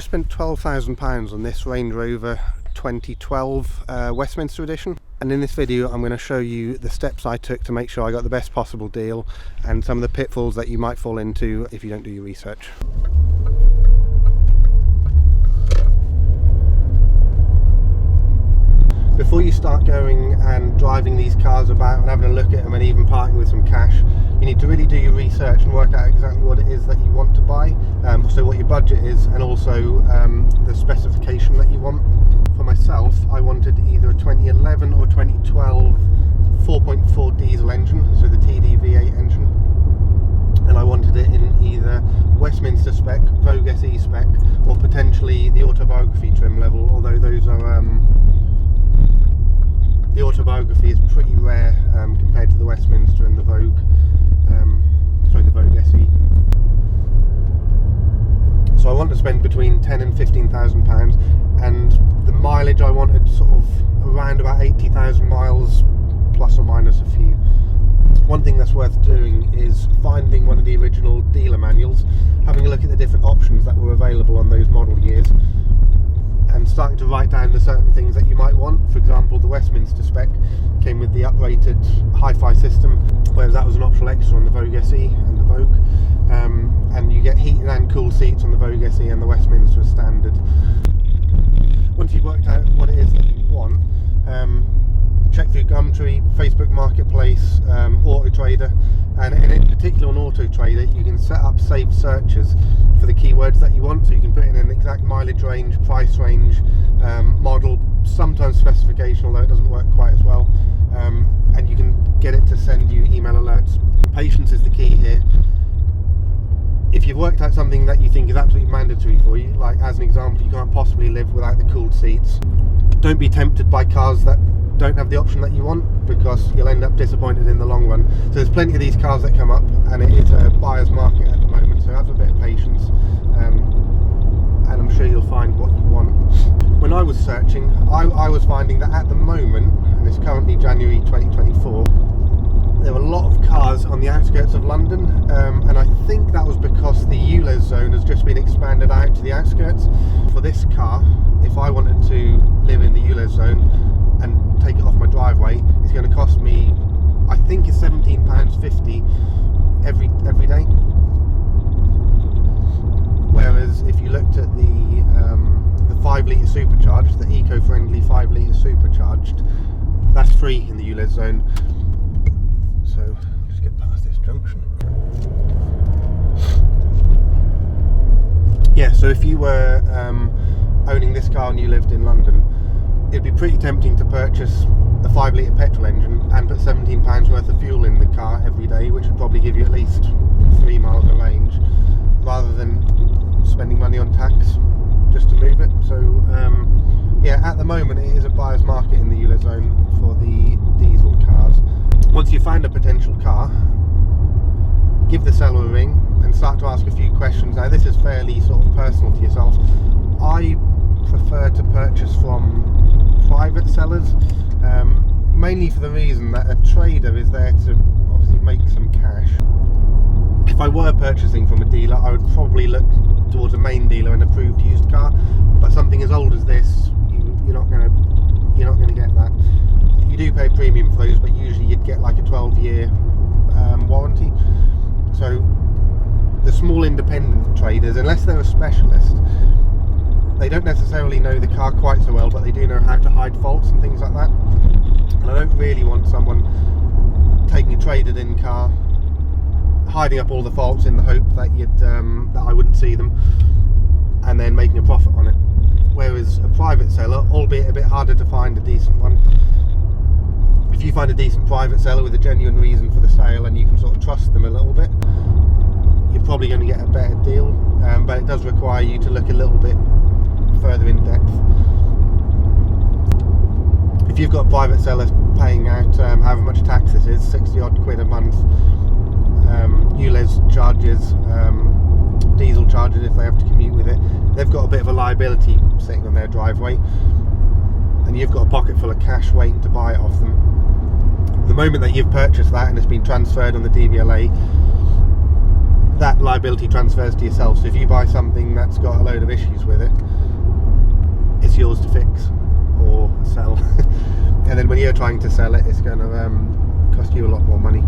just spent £12,000 on this Range Rover 2012 Westminster edition, and in this video I'm going to show you the steps I took to make sure I got the best possible deal and some of the pitfalls that you might fall into if you don't do your research. Before you start going and driving these cars about and having a look at them and even parting with some cash, you need to really do your research and work out exactly what it is that you want to buy, so what your budget is, and also the specification that you want. For myself, I wanted either a 2011 or 2012 4.4 diesel engine, so the TD-V8 engine, and I wanted it in either Westminster spec, Vogue SE spec, or potentially the autobiography trim level, although those are the autobiography is pretty rare compared to the Westminster and the Vogue, the Vogue SE. So I want to spend between £10,000 and £15,000, and the mileage I wanted sort of around about 80,000 miles, plus or minus a few. One thing that's worth doing is finding one of the original dealer manuals, having a look at the different options that were available on those model years, and starting to write down the certain things that you might want. For example, the Westminster spec came with the uprated hi-fi system, whereas that was an optional extra on the Vogue SE and the Vogue, and you get heated and cooled seats on the Vogue SE and the Westminster standard. Once you've worked out what it is that you want, check through Gumtree, Facebook Marketplace, Auto Trader, and in particular on Auto Trader you can set up saved searches for the keywords that you want, so you can put in an exact mileage range, price range, model, sometimes specification, although it doesn't work quite as well, and you can get it to send you email alerts. Patience is the key here. If you've worked out something that you think is absolutely mandatory for you, like as an example, you can't possibly live without the cooled seats, don't be tempted by cars that don't have the option that you want, because you'll end up disappointed in the long run. So there's plenty of these cars that come up, and it is a buyer's market at the moment, so have a bit of patience, and I'm sure you'll find what you want. When I was searching, I was finding that at the moment, and it's currently January 2024, there were a lot of cars on the outskirts of London, and I think that was because the ULEZ zone has just been expanded out to the outskirts. For this car, if I wanted to live in the ULEZ zone and take it off my driveway, it's going to cost me, I think it's £17.50 every day. Whereas if you looked at the 5 litre supercharged, the eco-friendly 5 litre supercharged, that's free in the ULEZ zone. So just get past this junction. Yeah, so if you were owning this car and you lived in London, it'd be pretty tempting to purchase a 5 litre petrol engine and put £17 worth of fuel in the car every day, which would probably give you at least 3 miles of range, rather than spending money on tax just to move it. So yeah, at the moment it is a buyer's market in the ULEZ zone for the diesel cars. Once you've found a potential car, give the seller a ring and start to ask a few questions. Now this is fairly sort of personal to yourself. I prefer to purchase from private sellers, mainly for the reason that a trader is there to obviously make some cash. If I were purchasing from a dealer, I would probably look towards a main dealer, an approved used car, but something as old as this, you're not going to get that. You do pay a premium for those, but usually you'd get like a 12-year warranty. So the small independent traders, unless they're a specialist, they don't necessarily know the car quite so well, but they do know how to hide faults and things like that. And I don't really want someone taking a traded in car, hiding up all the faults in the hope that that I wouldn't see them, and then making a profit on it. Whereas a private seller, albeit a bit harder to find a decent one, if you find a decent private seller with a genuine reason for the sale and you can sort of trust them a little bit, you're probably going to get a better deal, but it does require you to look a little bit further in depth. If you've got a private seller paying out however much tax this is, 60 odd quid a month, ULEZ charges, diesel charges if they have to commute with it, they've got a bit of a liability sitting on their driveway, and you've got a pocket full of cash waiting to buy it off them. The moment that you've purchased that and it's been transferred on the DVLA, that liability transfers to yourself. So if you buy something that's got a load of issues with it, it's yours to fix or sell. And then when you're trying to sell it, it's going to cost you a lot more money.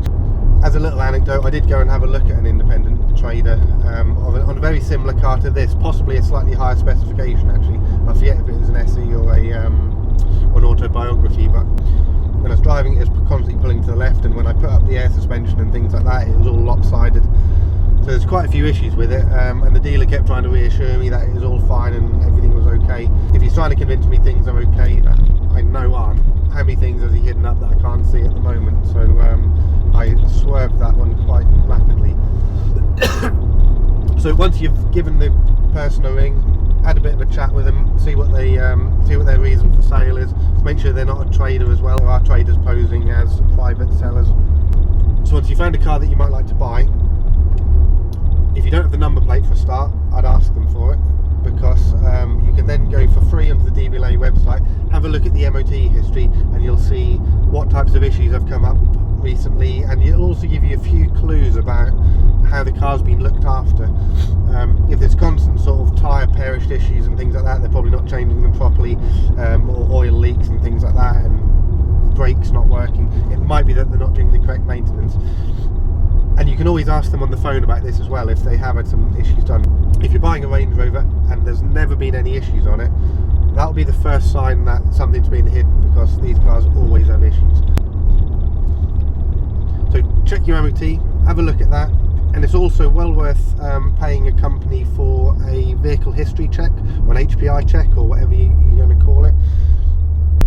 As a little anecdote, I did go and have a look at an independent trader on a very similar car to this, possibly a slightly higher specification actually. I forget if it was an SE or an autobiography, but when I was driving it was constantly pulling to the left, and when I put up the air suspension and things like that, it was all lopsided. So there's quite a few issues with it, and the dealer kept trying to reassure me that it was all fine and everything was okay. If he's trying to convince me things are okay that I know aren't, how many things has he hidden up that I can't see at the moment? So I swerved that one quite rapidly. So once you've given the person a ring, had a bit of a chat with them, see what their reason for sale is, make sure they're not a trader as well. There are traders posing as private sellers. So once you found a car that you might like to buy, if you don't have the number plate for a start, I'd ask them for it, because you can then go for free onto the DVLA website, have a look at the MOT history, and you'll see what types of issues have come up recently, and it'll also give you a few clues about how the car's been looked after. If there's constant sort of tyre perished issues and things like that, they're probably not changing them properly, or oil leaks and things like that, and brakes not working. It might be that they're not doing the correct maintenance. And you can always ask them on the phone about this as well if they have had some issues done. If you're buying a Range Rover and there's never been any issues on it, that'll be the first sign that something's been hidden, because these cars always have issues. So check your MOT, have a look at that, and it's also well worth paying a company for a vehicle history check, or an HPI check, or whatever you're going to call it.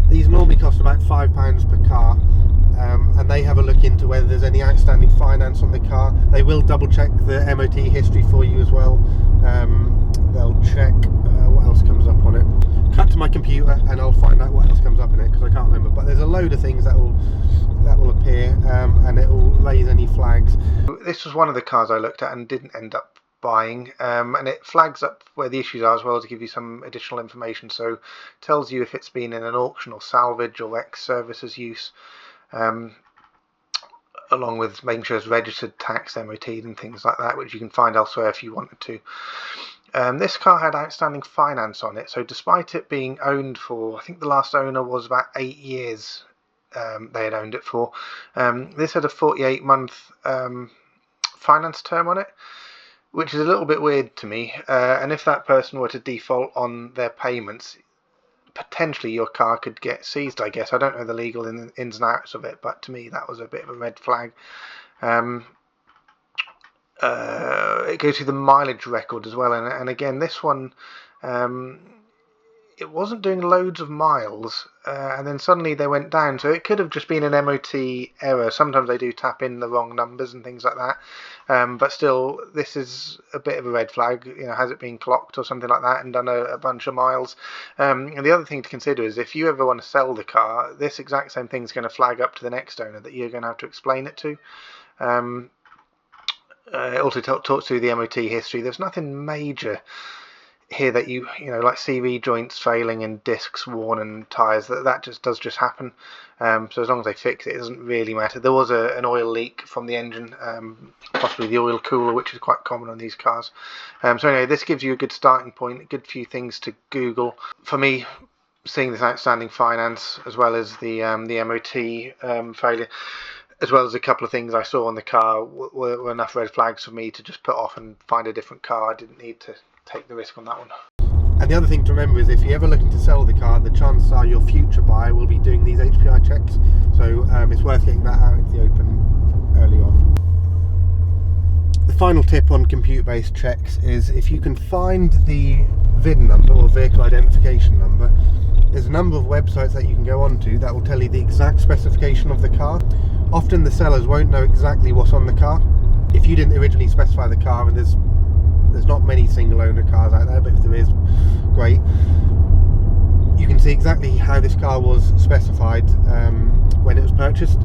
These normally cost about £5 per car. And they have a look into whether there's any outstanding finance on the car. They will double check the MOT history for you as well. They'll check what else comes up on it. Cut to my computer and I'll find out what else comes up in it, because I can't remember, but there's a load of things that will appear, and it will raise any flags. This was one of the cars I looked at and didn't end up buying, and it flags up where the issues are as well to give you some additional information. So tells you if it's been in an auction or salvage or ex-services use, along with making sure it's registered, taxed, MOT'd and things like that, which you can find elsewhere if you wanted to. This car had outstanding finance on it, so despite it being owned for, I think the last owner was about 8 years, they had owned it for, this had a 48-month finance term on it, which is a little bit weird to me, and if that person were to default on their payments, potentially your car could get seized, I guess. I don't know the legal ins and outs of it, but to me that was a bit of a red flag. It goes through the mileage record as well, and again this one, it wasn't doing loads of miles, and then suddenly they went down, so it could have just been an MOT error. Sometimes they do tap in the wrong numbers and things like that, but still this is a bit of a red flag. You know, has it been clocked or something like that and done a bunch of miles? And the other thing to consider is if you ever want to sell the car, this exact same thing is going to flag up to the next owner that you're going to have to explain it to. It also talks through the MOT history. There's nothing major here that you know, like CV joints failing and discs worn and tyres, that just does happen. So as long as they fix it, it doesn't really matter. There was an oil leak from the engine, possibly the oil cooler, which is quite common on these cars. So anyway, this gives you a good starting point, a good few things to Google. For me, seeing this outstanding finance as well as the MOT failure, as well as a couple of things I saw on the car, were enough red flags for me to just put off and find a different car. I didn't need to take the risk on that one. And the other thing to remember is if you're ever looking to sell the car, the chances are your future buyer will be doing these HPI checks, so it's worth getting that out into the open early on. The final tip on computer-based checks is if you can find the VIN number or vehicle identification number, there's a number of websites that you can go onto that will tell you the exact specification of the car. Often the sellers won't know exactly what's on the car. If you didn't originally specify the car, and there's not many single owner cars out there, but if there is, great. You can see exactly how this car was specified when it was purchased.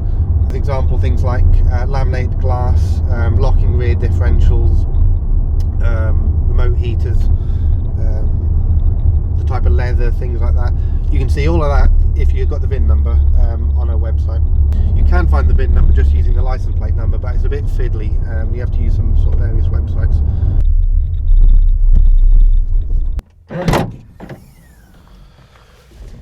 For example, things like laminated glass, locking rear differentials, remote heaters, the type of leather, things like that. You can see all of that if you've got the VIN number on a website. You can find the VIN number just using the license plate number, but it's a bit fiddly. You have to use some sort of various websites.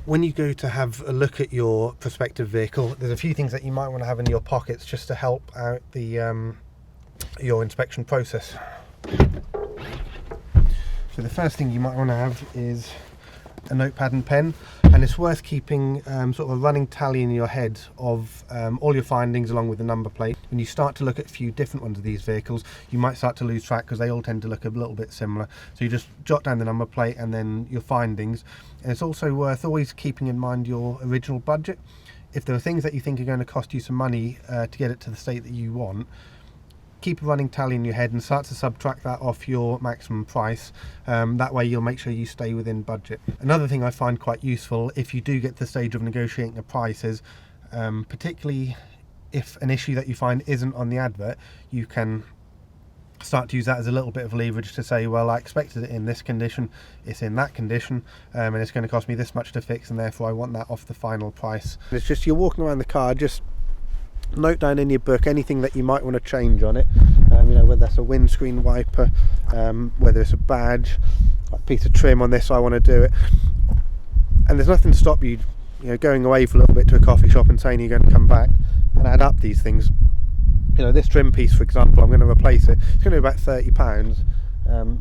When you go to have a look at your prospective vehicle, there's a few things that you might want to have in your pockets just to help out the your inspection process. So the first thing you might want to have is a notepad and pen, and it's worth keeping sort of a running tally in your head of all your findings along with the number plate. When you start to look at a few different ones of these vehicles, you might start to lose track because they all tend to look a little bit similar. So you just jot down the number plate and then your findings. And it's also worth always keeping in mind your original budget. If there are things that you think are going to cost you some money to get it to the state that you want, keep a running tally in your head and start to subtract that off your maximum price. That way you'll make sure you stay within budget. Another thing I find quite useful if you do get to the stage of negotiating a price is, particularly if an issue that you find isn't on the advert, you can start to use that as a little bit of leverage to say, well, I expected it in this condition, it's in that condition, and it's going to cost me this much to fix, and therefore I want that off the final price. It's just, you're walking around the car, just note down in your book anything that you might want to change on it, you know, whether that's a windscreen wiper, whether it's a badge, a piece of trim on this, I want to do it. And there's nothing to stop you, going away for a little bit to a coffee shop and saying you're going to come back and add up these things. You know, this trim piece, for example, I'm going to replace it. It's going to be about £30.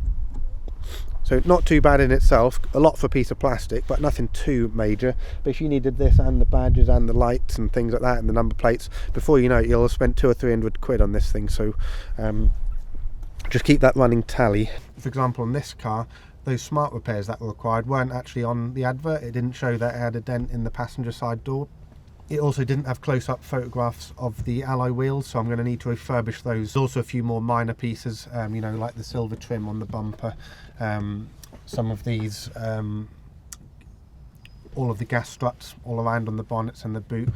So not too bad in itself, a lot for a piece of plastic, but nothing too major. But if you needed this and the badges and the lights and things like that and the number plates, before you know it, you'll have spent 200 or 300 quid on this thing. So just keep that running tally. For example, on this car, those smart repairs that were required weren't actually on the advert. It didn't show that it had a dent in the passenger side door. It also didn't have close-up photographs of the alloy wheels, so I'm going to need to refurbish those. There's also a few more minor pieces, like the silver trim on the bumper, some of these, all of the gas struts all around on the bonnets and the boot.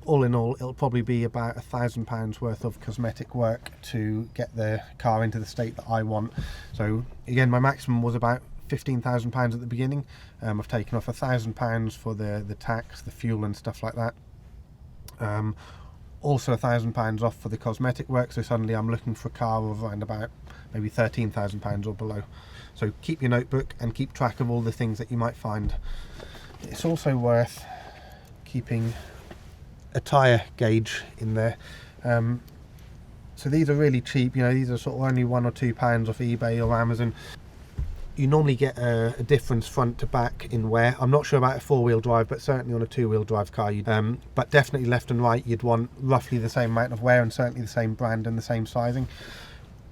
All in all, it'll probably be about £1,000 worth of cosmetic work to get the car into the state that I want. So again, my maximum was about £15,000 at the beginning. I've taken off £1,000 for the tax, the fuel and stuff like that. Also £1,000 off for the cosmetic work, so suddenly I'm looking for a car of around about maybe £13,000 or below. So keep your notebook and keep track of all the things that you might find. It's also worth keeping a tyre gauge in there. So these are really cheap, these are sort of only £1 or £2 off eBay or Amazon. You normally get a difference front to back in wear. I'm not sure about a four-wheel drive, but certainly on a two-wheel drive car, but definitely left and right, you'd want roughly the same amount of wear and certainly the same brand and the same sizing.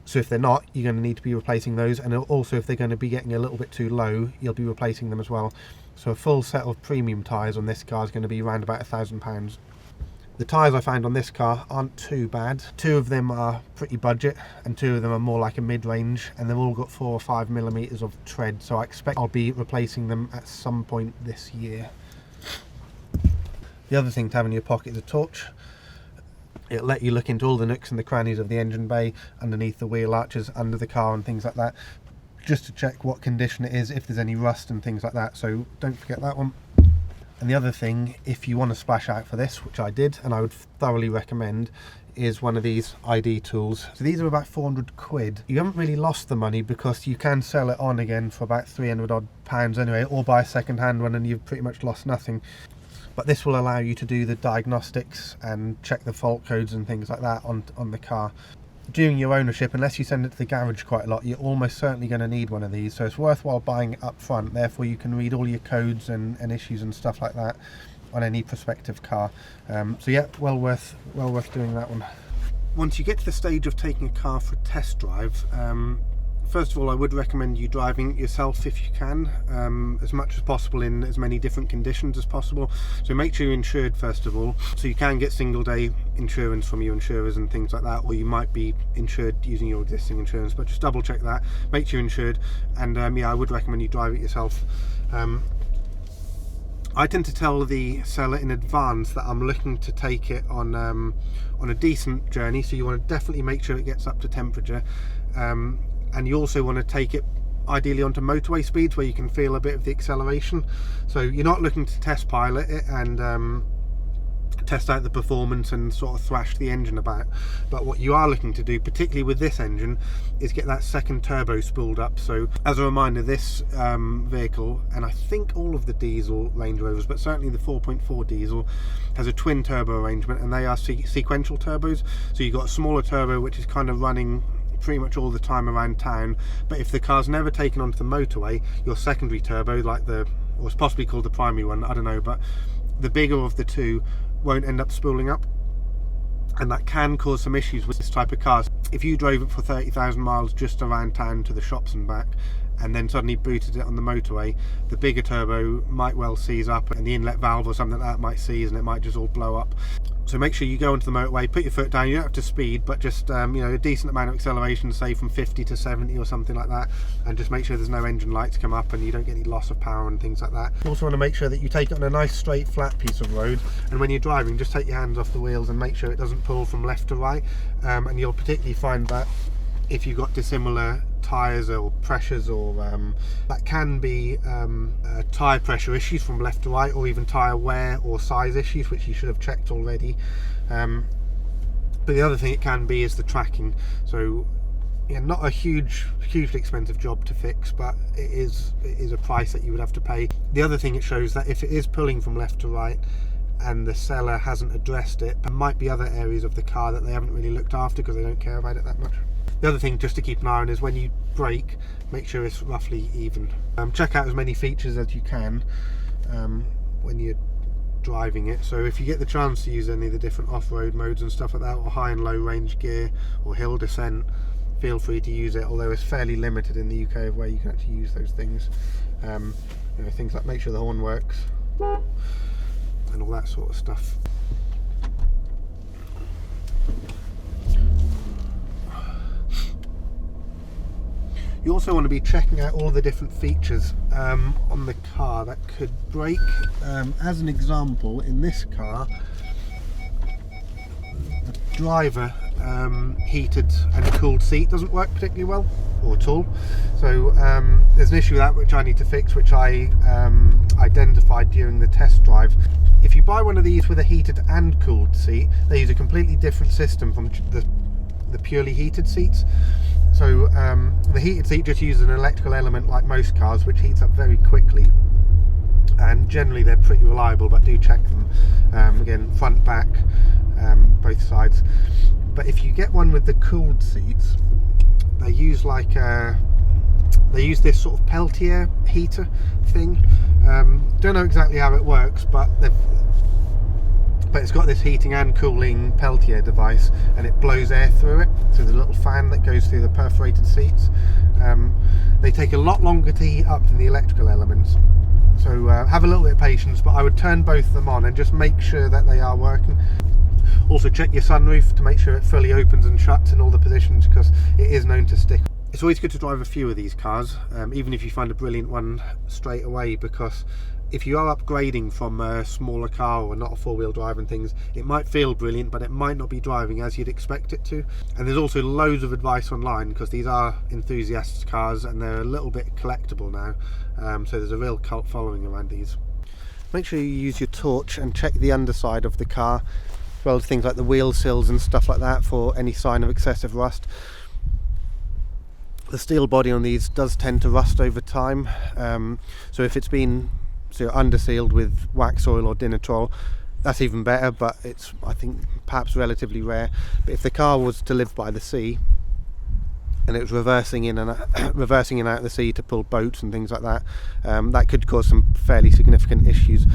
So if they're not, you're going to need to be replacing those, and also if they're going to be getting a little bit too low, you'll be replacing them as well. So a full set of premium tyres on this car is going to be around about £1,000. The tyres I found on this car aren't too bad. 2 of them are pretty budget and 2 of them are more like a mid-range, and they've all got 4 or 5 millimeters of tread, so I expect I'll be replacing them at some point this year. The other thing to have in your pocket is a torch. It'll let you look into all the nooks and the crannies of the engine bay, underneath the wheel arches, under the car and things like that, just to check what condition it is, if there's any rust and things like that, so don't forget that one. And the other thing, if you want to splash out for this, which I did and I would thoroughly recommend, is one of these ID tools. So these are about 400 quid. You haven't really lost the money because you can sell it on again for about 300 odd pounds anyway, or buy a second hand one and you've pretty much lost nothing. But this will allow you to do the diagnostics and check the fault codes and things like that on the car. During your ownership, unless you send it to the garage quite a lot, you're almost certainly going to need one of these, so it's worthwhile buying it up front. Therefore you can read all your codes and issues and stuff like that on any prospective car. So yeah, well worth doing that one. Once you get to the stage of taking a car for a test drive, first of all, I would recommend you driving it yourself if you can, as much as possible in as many different conditions as possible. So make sure you're insured first of all, so you can get single day insurance from your insurers and things like that, or you might be insured using your existing insurance, but just double check that, make sure you're insured, and yeah, I would recommend you drive it yourself. I tend to tell the seller in advance that I'm looking to take it on a decent journey, so you want to definitely make sure it gets up to temperature. And you also want to take it ideally onto motorway speeds where you can feel a bit of the acceleration. So you're not looking to test pilot it and test out the performance and sort of thrash the engine about. But what you are looking to do, particularly with this engine, is get that second turbo spooled up. So as a reminder, this vehicle, and I think all of the diesel Range Rovers, but certainly the 4.4 diesel, has a twin turbo arrangement, and they are sequential turbos. So you've got a smaller turbo which is kind of running pretty much all the time around town, but if the car's never taken onto the motorway, your secondary turbo, like or it's possibly called the primary one, I don't know, but the bigger of the two won't end up spooling up, and that can cause some issues with this type of cars. If you drove it for 30,000 miles just around town to the shops and back, and then suddenly booted it on the motorway, the bigger turbo might well seize up, and the inlet valve or something like that might seize, and it might just all blow up. So make sure you go onto the motorway, put your foot down. You don't have to speed, but just you know, a decent amount of acceleration, say from 50 to 70 or something like that, and just make sure there's no engine lights come up and you don't get any loss of power and things like that. You also want to make sure that you take it on a nice straight flat piece of road, and when you're driving, just take your hands off the wheels and make sure it doesn't pull from left to right. And you'll particularly find that if you've got dissimilar tyres or pressures, or that can be tyre pressure issues from left to right, or even tyre wear or size issues, which you should have checked already. But the other thing it can be is the tracking. So yeah, not a hugely expensive job to fix, but it is a price that you would have to pay. The other thing it shows that if it is pulling from left to right and the seller hasn't addressed it, there might be other areas of the car that they haven't really looked after because they don't care about it that much. The other thing just to keep an eye on is when you brake, make sure it's roughly even. Check out as many features as you can when you're driving it. So if you get the chance to use any of the different off-road modes and stuff like that, or high and low range gear or hill descent, feel free to use it, although it's fairly limited in the UK of where you can actually use those things. You know, things like make sure the horn works and all that sort of stuff. You also want to be checking out all the different features on the car that could break. As an example, in this car, the driver heated and cooled seat doesn't work particularly well, or at all. So there's an issue with that which I need to fix, which I identified during the test drive. If you buy one of these with a heated and cooled seat, they use a completely different system from the purely heated seats. So the heated seat just uses an electrical element like most cars, which heats up very quickly, and generally they're pretty reliable, but do check them again, front, back, both sides. But if you get one with the cooled seats, they use this sort of Peltier heater thing. Don't know exactly how it works, but it's got this heating and cooling Peltier device, and it blows air through it, through the little fan that goes through the perforated seats. They take a lot longer to heat up than the electrical elements, so have a little bit of patience, but I would turn both of them on and just make sure that they are working. Also check your sunroof to make sure it fully opens and shuts in all the positions, because it is known to stick. It's always good to drive a few of these cars, even if you find a brilliant one straight away, because if you are upgrading from a smaller car or not a four-wheel drive and things, it might feel brilliant, but it might not be driving as you'd expect it to. And there's also loads of advice online, because these are enthusiasts cars and they're a little bit collectible now, so there's a real cult following around these. Make sure you use your torch and check the underside of the car, as well as things like the wheel sills and stuff like that, for any sign of excessive rust. The steel body on these does tend to rust over time, so if it's been under sealed with wax oil or Dinatrol, that's even better, but it's, I think, perhaps relatively rare. But if the car was to live by the sea and it was reversing in and out of the sea to pull boats and things like that, that could cause some fairly significant issues.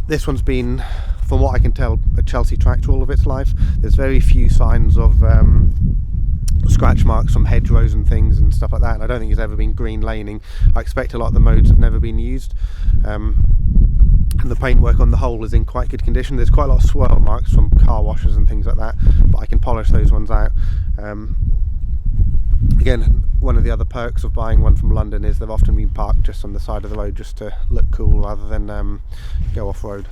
This one's been, from what I can tell, a Chelsea tractor all of its life. There's very few signs of scratch marks from hedgerows and things and stuff like that, and I don't think it's ever been green laning. I expect a lot of the modes have never been used, and the paintwork on the whole is in quite good condition. There's quite a lot of swirl marks from car washes and things like that, but I can polish those ones out. Again, one of the other perks of buying one from London is they've often been parked just on the side of the road just to look cool rather than go off-road.